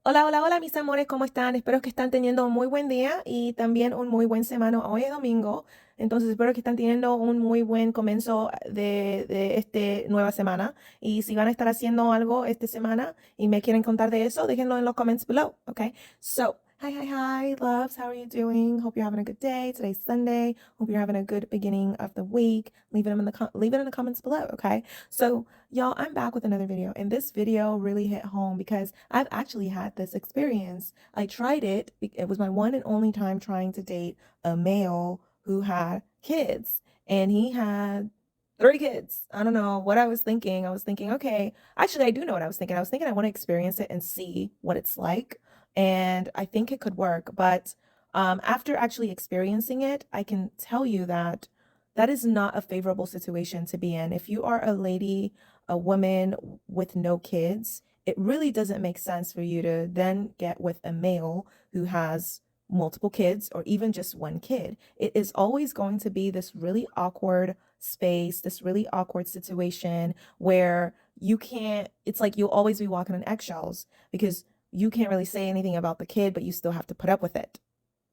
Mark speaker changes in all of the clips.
Speaker 1: Hola, hola, hola, mis amores, ¿cómo están? Espero que están teniendo un muy buen día y también un muy buen semana. Hoy es domingo, entonces espero que están teniendo un muy buen comienzo de este nueva semana. Y si van a estar haciendo algo esta semana y me quieren contar de eso, déjenlo en los comments below, okay? So, hi, loves, how are you doing? Hope you're having a good day. Today's Sunday. Hope you're having a good beginning of the week. Leave it in the comments below, okay? So, y'all, I'm back with another video, and this video really hit home because I've actually had this experience. I tried it. It was my one and only time trying to date a male who had kids, and he had three kids. I don't know what I was thinking. I was thinking, okay, actually, I do know what I was thinking. I was thinking I want to experience it and see what it's like, and I think it could work. But after actually experiencing it, I can tell you that that is not a favorable situation to be in. If you are a lady, a woman with no kids, it really doesn't make sense for you to then get with a male who has multiple kids or even just one kid. It is always going to be this really awkward space, this really awkward situation where you can't, it's like you'll always be walking on eggshells because you can't really say anything about the kid, but you still have to put up with it.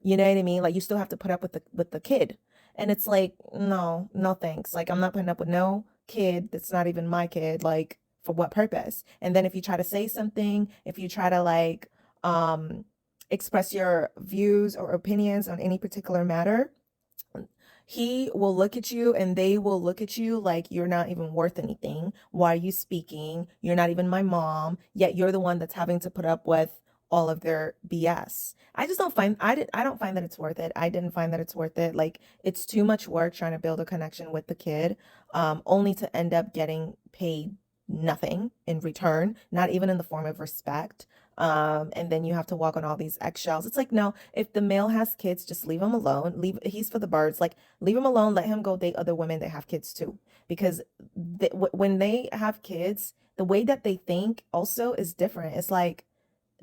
Speaker 1: You know what I mean? Like you still have to put up with the kid. And it's like, no, no thanks. Like I'm not putting up with no kid that's not even my kid. Like for what purpose? And then if you try to say something, if you try to like express your views or opinions on any particular matter, he will look at you and they will look at you like you're not even worth anything. Why are you speaking? You're not even my mom, yet you're the one that's having to put up with all of their BS. I just don't find I don't find that it's worth it. I didn't find that it's worth it. Like it's too much work trying to build a connection with the kid, only to end up getting paid nothing in return, not even in the form of respect. And then you have to walk on all these eggshells. It's like, no, if the male has kids, just leave him alone. Leave he's for the birds. Like leave him alone. Let him go date other women that have kids too. Because when they have kids, the way that they think also is different. It's like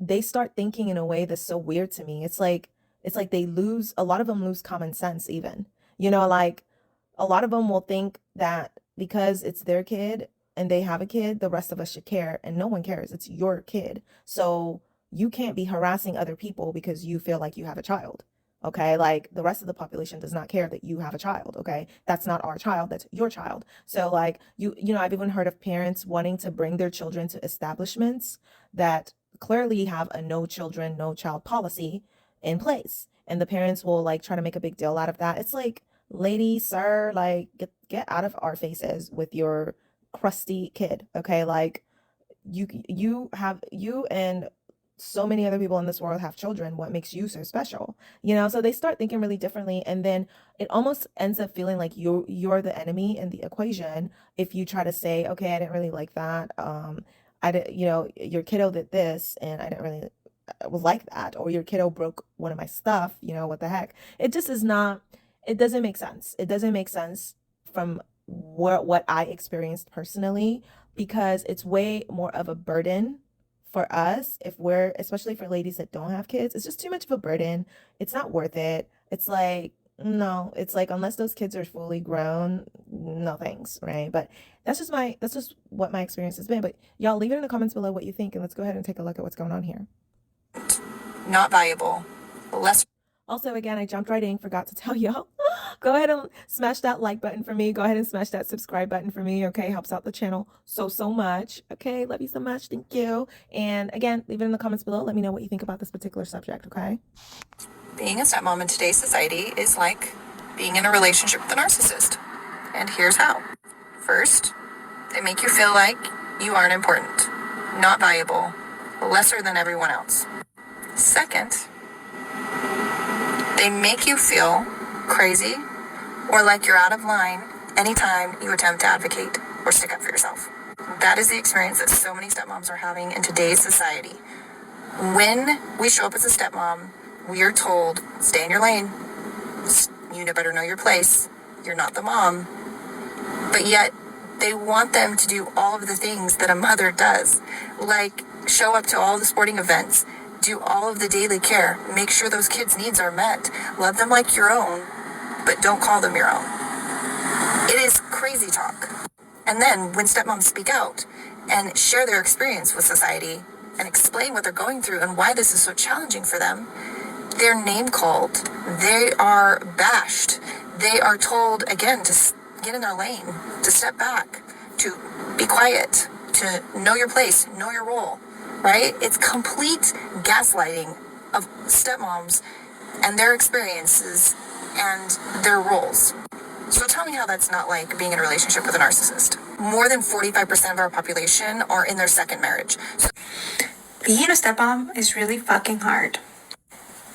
Speaker 1: they start thinking in a way that's so weird to me. It's like they lose a lot of them lose common sense even. Like a lot of them will think that because it's their kid and they have a kid, the rest of us should care, and no one cares. It's your kid. So you can't be harassing other people because you feel like you have a child. Okay? Like the rest of the population does not care that you have a child, okay? That's not our child, that's your child. So like I've even heard of parents wanting to bring their children to establishments that clearly have a no children, no child policy in place. And the parents will like try to make a big deal out of that. It's like, lady, sir, like get out of our faces with your crusty kid. Okay? Like you and so many other people in this world have children. What makes you so special? So they start thinking really differently, and then it almost ends up feeling like you're the enemy in the equation if you try to say, okay, I didn't really like that. I did, your kiddo did this and I didn't really was like that, or your kiddo broke one of my stuff. What the heck? It just is not, it doesn't make sense. It doesn't make sense from what I experienced personally, because it's way more of a burden for us if we're, especially for ladies that don't have kids. It's just too much of a burden. It's not worth it. It's like, no, it's like unless those kids are fully grown, no thanks, right? But that's just what my experience has been. But y'all leave it in the comments below what you think, and let's go ahead and take a look at what's going on here.
Speaker 2: Not valuable. Less.
Speaker 1: Also, again, I jumped right in, forgot to tell y'all. Go ahead and smash that like button for me. Go ahead and smash that subscribe button for me. Okay, helps out the channel so much. Okay, love you so much. Thank you. And again, leave it in the comments below. Let me know what you think about this particular subject. Okay.
Speaker 2: Being a stepmom in today's society is like being in a relationship with a narcissist. And here's how. First, they make you feel like you aren't important, not valuable, lesser than everyone else. Second, they make you feel crazy or like you're out of line anytime you attempt to advocate or stick up for yourself. That is the experience that so many stepmoms are having in today's society. When we show up as a stepmom, we are told, stay in your lane. You better know your place. You're not the mom. But yet, they want them to do all of the things that a mother does. Like, show up to all the sporting events. Do all of the daily care. Make sure those kids' needs are met. Love them like your own, but don't call them your own. It is crazy talk. And then, when stepmoms speak out and share their experience with society and explain what they're going through and why this is so challenging for them, they're name called. They are bashed. They are told, again, to get in their lane, to step back, to be quiet, to know your place, know your role, right? It's complete gaslighting of stepmoms and their experiences and their roles. So tell me how that's not like being in a relationship with a narcissist. More than 45% of our population are in their second marriage.
Speaker 3: Being a stepmom is really fucking hard.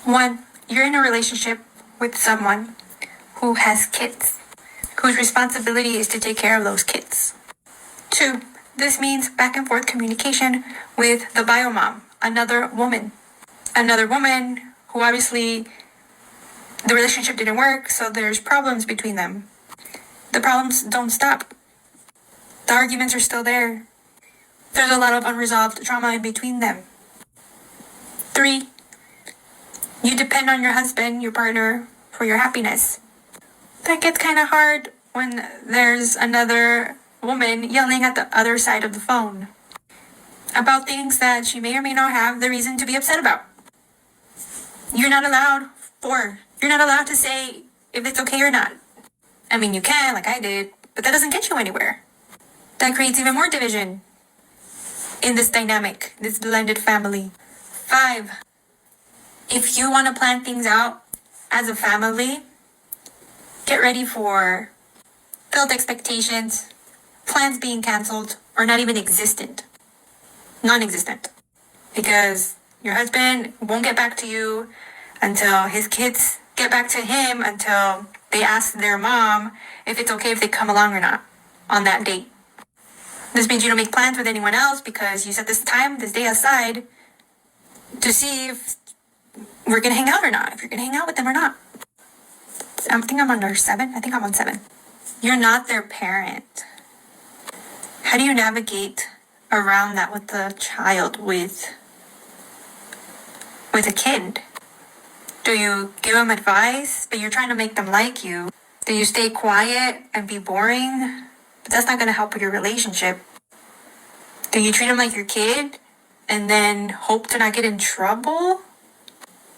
Speaker 3: One, you're in a relationship with someone who has kids, whose responsibility is to take care of those kids. Two, this means back and forth communication with the bio mom, another woman who obviously the relationship didn't work, so there's problems between them. The problems don't stop. The arguments are still there. There's a lot of unresolved trauma in between them. Three, you depend on your husband, your partner, for your happiness. That gets kind of hard when there's another woman yelling at the other side of the phone about things that she may or may not have the reason to be upset about. You're not allowed to say if it's okay or not. I mean, you can, like I did, but that doesn't get you anywhere. That creates even more division in this dynamic, this blended family. 5, if you want to plan things out as a family, get ready for failed expectations, plans being canceled, or not even non-existent. Because your husband won't get back to you until his kids get back to him, until they ask their mom if it's okay if they come along or not on that date. This means you don't make plans with anyone else because you set this day aside to see if we're going to hang out or not, if you're going to hang out with them or not. I think I'm on 7. I think I'm on 7. You're not their parent. How do you navigate around that with a child, with a kid? Do you give them advice, but you're trying to make them like you? Do you stay quiet and be boring? But that's not going to help with your relationship. Do you treat them like your kid and then hope to not get in trouble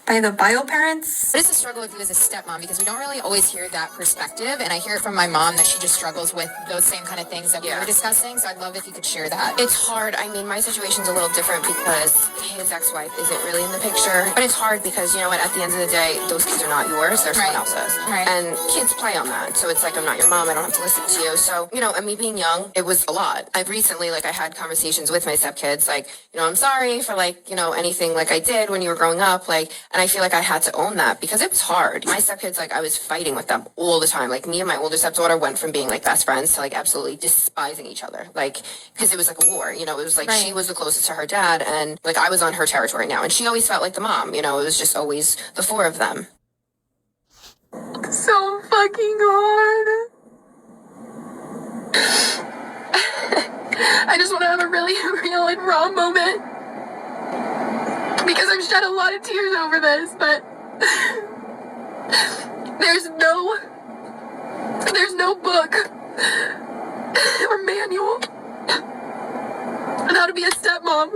Speaker 3: by the bio parents?
Speaker 2: What is the struggle with you as a stepmom? Because we don't really always hear that perspective, and I hear it from my mom that she just struggles with those same kind of things that we were discussing, so I'd love if you could share that.
Speaker 4: It's hard. I mean, my situation's a little different because his ex-wife isn't really in the picture. But it's hard because, you know what, at the end of the day, those kids are not yours. They're someone else's.
Speaker 2: Right.
Speaker 4: And kids play on that. So it's like, I'm not your mom. I don't have to listen to you. So, you know, and me being young, it was a lot. I've recently, I had conversations with my stepkids, I'm sorry for, anything I did when you were growing up, and I feel like I had to own that because it was hard. My stepkids, I was fighting with them all the time. Me and my older stepdaughter went from being, best friends to, absolutely despising each other. Because it was, a war, it was,
Speaker 2: Right.
Speaker 4: She was the closest to her dad, and, I was on her territory now, and she always felt like the mom, it was just always the 4 of them.
Speaker 3: So fucking hard. I just want to have a really real and raw moment because I've shed a lot of tears over this, but there's no book or manual on how to be a stepmom.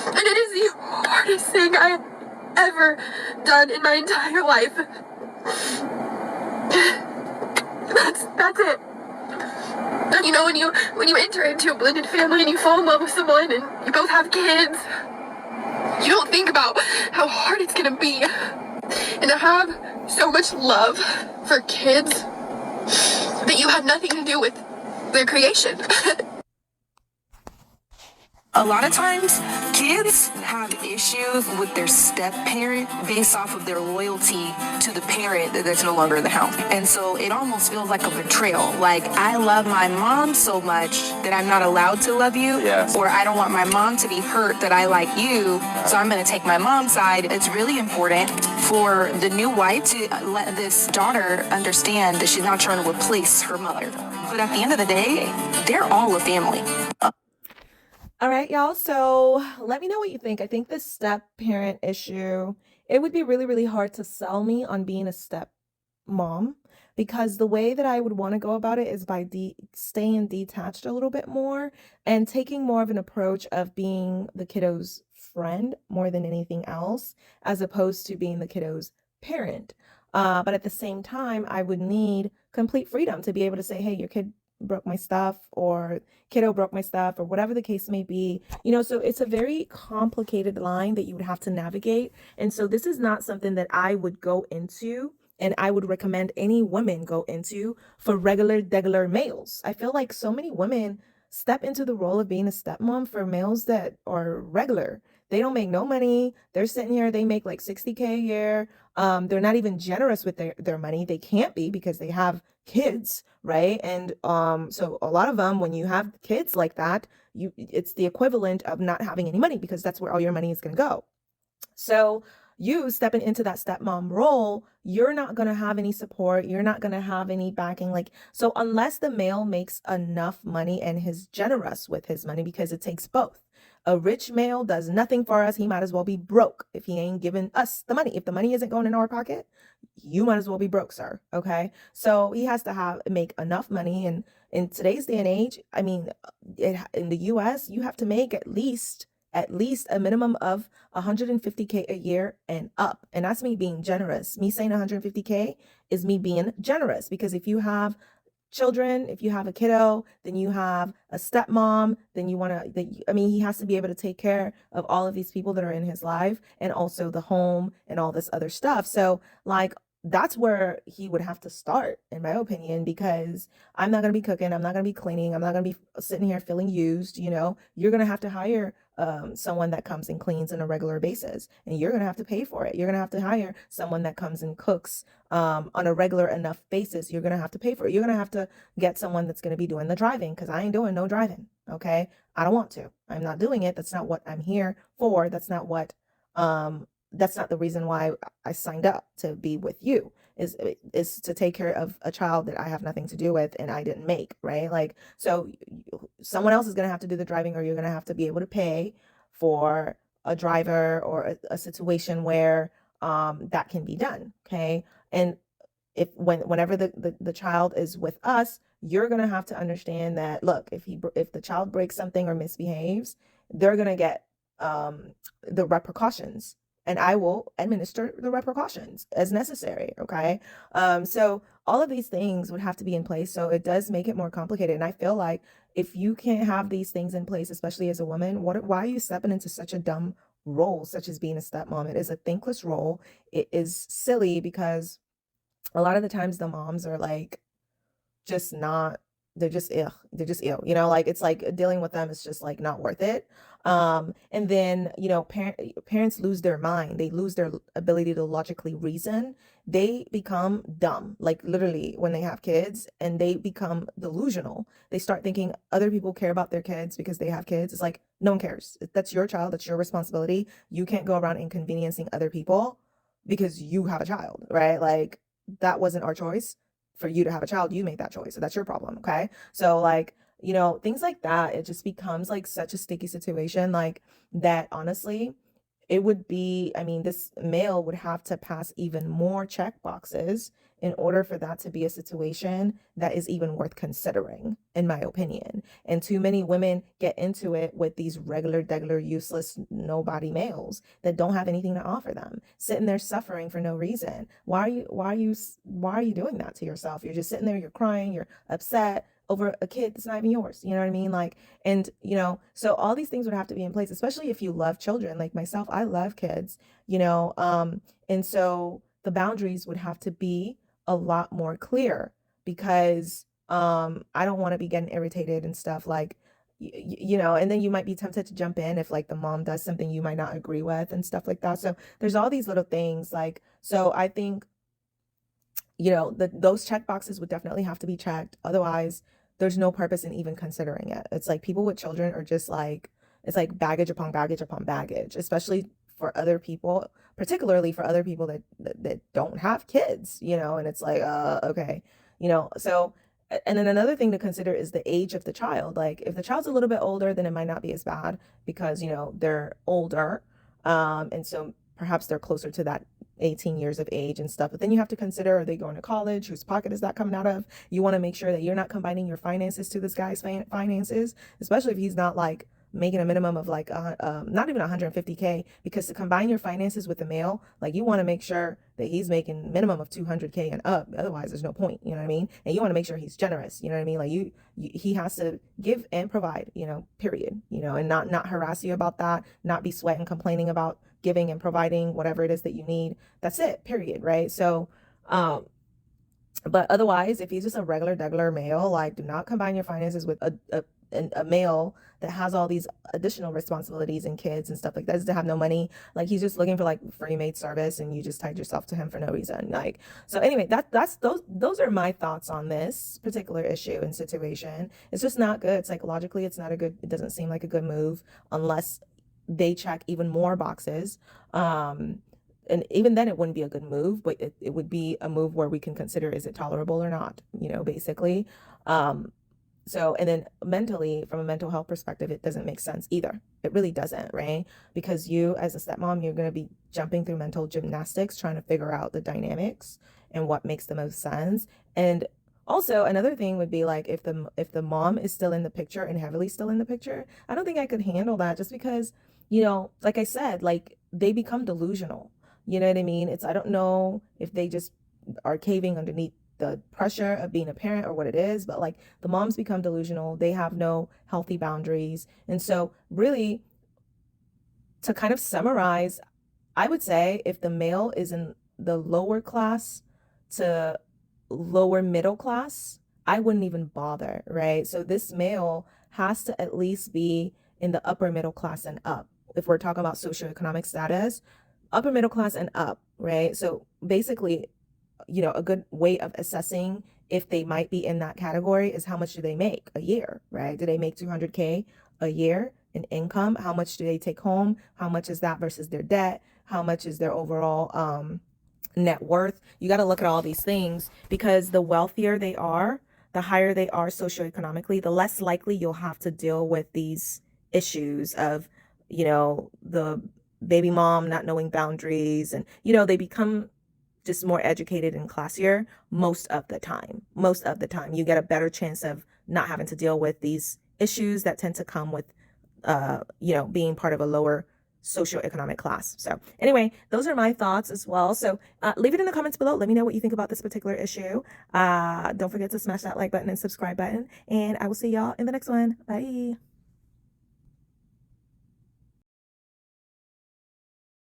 Speaker 3: And it is the hardest thing I have ever done in my entire life. That's it. When you enter into a blended family and you fall in love with someone and you both have kids, you don't think about how hard it's gonna be. And to have so much love for kids that you had nothing to do with their creation.
Speaker 5: A lot of times, kids have issues with their step-parent based off of their loyalty to the parent that's no longer in the house. And so it almost feels like a betrayal. I love my mom so much that I'm not allowed to love you.
Speaker 6: Yes.
Speaker 5: Or I don't want my mom to be hurt that I like you, so I'm going to take my mom's side. It's really important for the new wife to let this daughter understand that she's not trying to replace her mother. But at the end of the day, they're all a family.
Speaker 1: All right, y'all. So let me know what you think. I think this step parent issue, it would be really, really hard to sell me on being a step mom because the way that I would want to go about it is by staying detached a little bit more and taking more of an approach of being the kiddo's friend more than anything else, as opposed to being the kiddo's parent. But at the same time, I would need complete freedom to be able to say, hey, your kid broke my stuff, or kiddo broke my stuff, or whatever the case may be. So it's a very complicated line that you would have to navigate. And so this is not something that I would go into and I would recommend any women go into for regular males. I feel like so many women step into the role of being a stepmom for males that are regular. They don't make no money. They're sitting here, they make like 60K a year. They're not even generous with their money. They can't be because they have kids, right? And so a lot of them, when you have kids like that, it's the equivalent of not having any money, because that's where all your money is going to go. So you stepping into that stepmom role, you're not going to have any support. You're not going to have any backing. So unless the male makes enough money and is generous with his money, because it takes both. A rich male does nothing for us. He might as well be broke if he ain't giving us the money. If the money isn't going in our pocket, you might as well be broke, sir. Okay. So he has to make enough money. And in today's day and age, I mean, in the US, you have to make at least a minimum of 150K a year and up. And that's me being generous. Me saying 150K is me being generous, because if you have children, if you have a kiddo, then you have a stepmom, then he has to be able to take care of all of these people that are in his life, and also the home and all this other stuff. So that's where he would have to start, in my opinion, because I'm not going to be cooking. I'm not going to be cleaning. I'm not going to be sitting here feeling used. You're going to have to hire someone that comes and cleans on a regular basis, and you're going to have to pay for it. You're going to have to hire someone that comes and cooks on a regular enough basis. You're going to have to pay for it. You're going to have to get someone that's going to be doing the driving, because I ain't doing no driving. Okay. I don't want to. I'm not doing it. That's not what I'm here for. That's not the reason why I signed up to be with you, is to take care of a child that I have nothing to do with and I didn't make, right? So someone else is going to have to do the driving, or you're going to have to be able to pay for a driver, or a situation where that can be done. Okay. And whenever the child is with us, you're going to have to understand that, look, if the child breaks something or misbehaves, they're going to get the repercussions, and I will administer the repercussions as necessary. Okay. So all of these things would have to be in place. So it does make it more complicated. And I feel like if you can't have these things in place, especially as a woman, why are you stepping into such a dumb role, such as being a stepmom? It is a thankless role. It is silly, because a lot of the times the moms are just not, they're just ill. It's like dealing with them is just not worth it. And then, parents lose their mind. They lose their ability to logically reason. They become dumb, literally, when they have kids, and they become delusional. They start thinking other people care about their kids because they have kids. It's like, no one cares. That's your child. That's your responsibility. You can't go around inconveniencing other people because you have a child, right? That wasn't our choice. For you to have a child, you made that choice. So that's your problem. Okay. So things like that, it just becomes such a sticky situation, that honestly, it would be, this male would have to pass even more check boxes in order for that to be a situation that is even worth considering, in my opinion. And too many women get into it with these regular, useless, nobody males that don't have anything to offer them, sitting there suffering for no reason. Why are you doing that to yourself? You're just sitting there, you're crying, you're upset over a kid that's not even yours. You know what I mean? And so all these things would have to be in place, especially if you love children. Like myself, I love kids, and so the boundaries would have to be a lot more clear, because I don't want to be getting irritated and stuff, and then you might be tempted to jump in if the mom does something you might not agree with and stuff like that. So there's all these little things, so I think those check boxes would definitely have to be checked. Otherwise, there's no purpose in even considering it. It's people with children are just it's baggage upon baggage upon baggage, especially for other people, particularly for other people that don't have kids, and it's okay, so. And then another thing to consider is the age of the child. If the child's a little bit older, then it might not be as bad, because they're older, and so perhaps they're closer to that 18 years of age and stuff. But then you have to consider, are they going to college? Whose pocket is that coming out of? You want to make sure that you're not combining your finances to this guy's finances, especially if he's not like making a minimum of like not even 150K, because to combine your finances with the male, like you want to make sure that he's making minimum of 200K and up. Otherwise, there's no point. You know what I mean? And you want to make sure he's generous. You know what I mean? Like he has to give and provide. You know, period. You know, and not harass you about that. Not be sweating, complaining about giving and providing whatever it is that you need. That's it. Period. Right. So, but otherwise, if he's just a regular male, like do not combine your finances with a male that has all these additional responsibilities and kids and stuff like that, does to have no money. Like he's just looking for like free maid service and you just tied yourself to him for no reason. Like, so anyway, that's those are my thoughts on this particular issue and situation. It's just not good. Psychologically, it's not a good, it doesn't seem like a good move unless they check even more boxes. And even then it wouldn't be a good move, but it would be a move where we can consider, is it tolerable or not, you know, basically. So, and then mentally, from a mental health perspective, it doesn't make sense either. It really doesn't, right? Because you, as a stepmom, you're going to be jumping through mental gymnastics, trying to figure out the dynamics and what makes the most sense. And also, another thing would be like if the mom is still in the picture and heavily still in the picture, I don't think I could handle that, just because, you know, like I said, like they become delusional. You know what I mean? I don't know if they just are caving underneath the pressure of being a parent or what it is, but like the moms become delusional. They have no healthy boundaries. And so really, to kind of summarize, I would say if the male is in the lower class to lower middle class, I wouldn't even bother, right? So this male has to at least be in the upper middle class and up. If we're talking about socioeconomic status, upper middle class and up, right? So basically, you know, a good way of assessing if they might be in that category is how much do they make a year, right? Do they make 200K a year in income? How much do they take home? How much is that versus their debt? How much is their overall net worth? You got to look at all these things, because the wealthier they are, the higher they are socioeconomically, the less likely you'll have to deal with these issues of, you know, the baby mom not knowing boundaries, and, you know, they become just more educated and classier most of the time. Most of the time, you get a better chance of not having to deal with these issues that tend to come with, you know, being part of a lower socioeconomic class. So anyway, those are my thoughts as well. So leave it in the comments below. Let me know what you think about this particular issue. Don't forget to smash that like button and subscribe button. And I will see y'all in the next one. Bye.